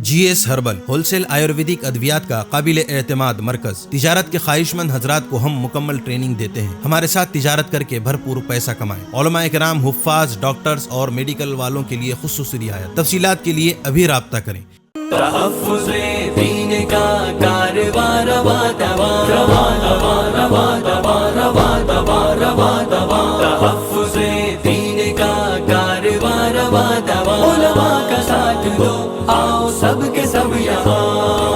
جی S herbal wholesale Ayurvedic ادویات کا قابل اعتماد مرکز تجارت کے خواہش مند حضرات کو ہم مکمل ٹریننگ دیتے ہیں۔ ہمارے ساتھ تجارت کر کے بھرپور پیسہ کمائیں۔ علماء کرام، حفاظ، ڈاکٹرز اور میڈیکل والوں کے لیے خصوصی رعایت۔ تفصیلات کے لیے ابھی رابطہ کریں۔ تحفظ دین کا کاروبار روا دوا روا دوا روا دوا روا دوا روا دوا تحفظ دین کا کاروبار روا دوا علماء کا ساتھ دو آؤ سب کے سب یہاں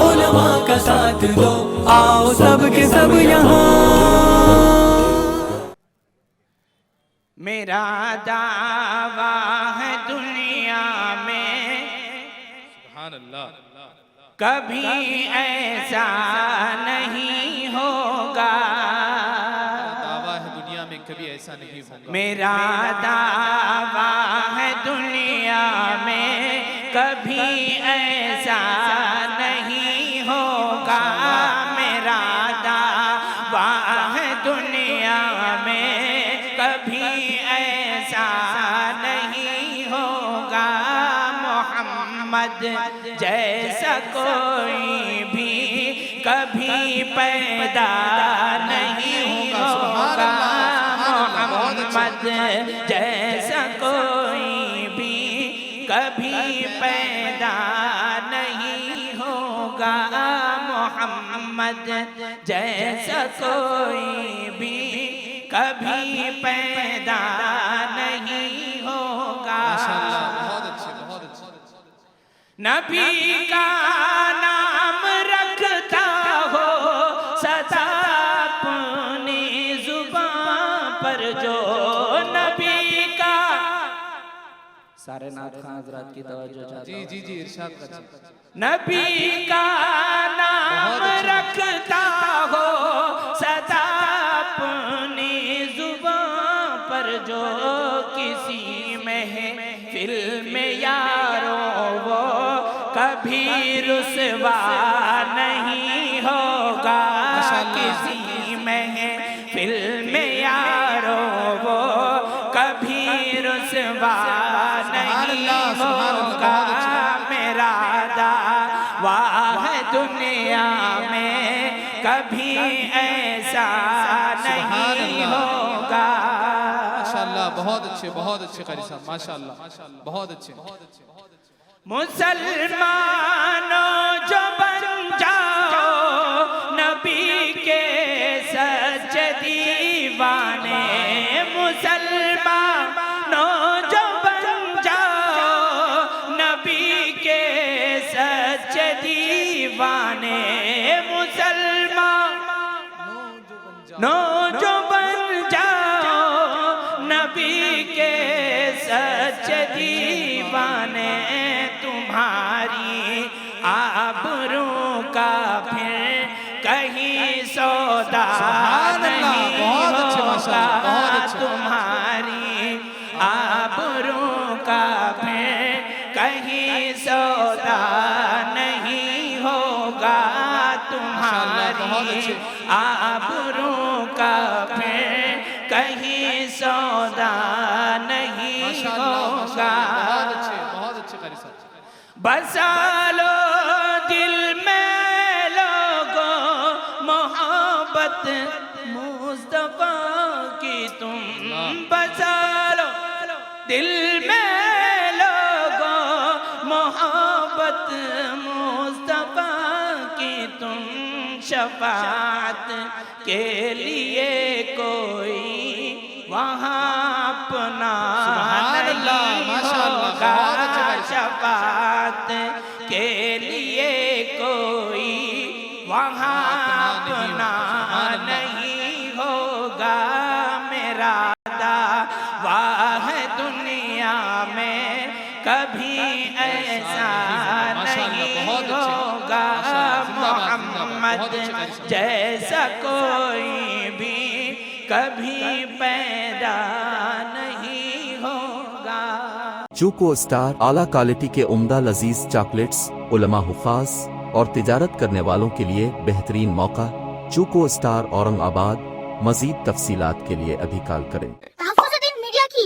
علماء کا ساتھ دو آؤ سب کے سب یہاں۔ میرا دعویٰ ہے دنیا میں سبحان اللہ، کبھی ایسا نہیں ہوگا، دعویٰ ہے دنیا میں کبھی ایسا نہیں ہوگا۔ میرا دعویٰ ہے دنیا میں کبھی ایسا نہیں ہوگا، میرا دعویٰ ہے دنیا میں کبھی ایسا نہیں ہوگا، محمد جیسا کوئی بھی کبھی پیدا نہیں ہوگا، محمد جیسا کوئی بھی کبھی پیدا نہیں ہوگا، محمد جیسا کوئی بھی کبھی پیدا نہیں ہوگا۔ بہت اچھے، بہت اچھے۔ نبی کا نام رکھتا ہو سدا اپنی زبان پر جو نبی کا، سارے نعت خواں حضرات کی توجہ چاہتا ہوں۔ جی ارشاد کریں۔ نبی کا نام رکھتا ہو سدا اپنی زبان پر جو کسی محفل میں یاروں وہ کبھی رسوا نہیں ہوگا، کسی محفل میں یاروں وہ کبھی رسوا نہیں ہوگا، میرا دعویٰ ہے دنیا میں کبھی ایسا نہیں ہوگا۔ ماشاءاللہ، بہت اچھے، بہت اچھے قاری صاحب، ماشاءاللہ، بہت اچھے۔ مسلمانوں جو بن جاؤ نبی کے سچے دیوانے، مسلمانوں جو بن جاؤ نبی کے سچے دیوانے، مسلمانوں جو بن جاؤ نبی کے سچے دیوانے، تمہاری آبرو کا پھر کہیں سودا نہیں ہوگا، تمہاری آبرو کا پھر کہیں سودا نہیں ہوگا، تمہاری آبرو کا پھر کہیں سودا نہیں ہوگا۔ بسا لو دل میں لوگوں محبت مصطفیٰ کی تم، بسا لو دل میں لوگوں محبت مصطفیٰ کی تم، شفاعت کے لیے کوئی وہاں اپنا نہیں ہوگا، شفاعت کے لیے کوئی وہاں اپنا نہیں ہوگا، میرا دعویٰ ہے دنیا میں کبھی ایسا نہیں ہوگا، محمد جیسا کوئی بھی کبھی پیدا نہیں ہوگا۔ چوکو اسٹار اعلیٰ کوالٹی کے عمدہ لذیذ چاکلیٹس، علماء، حفاظ اور تجارت کرنے والوں کے لیے بہترین موقع۔ چوکو اسٹار اورنگ آباد۔ مزید تفصیلات کے لیے ابھی کال کریں۔ تحفظ دین میڈیا کی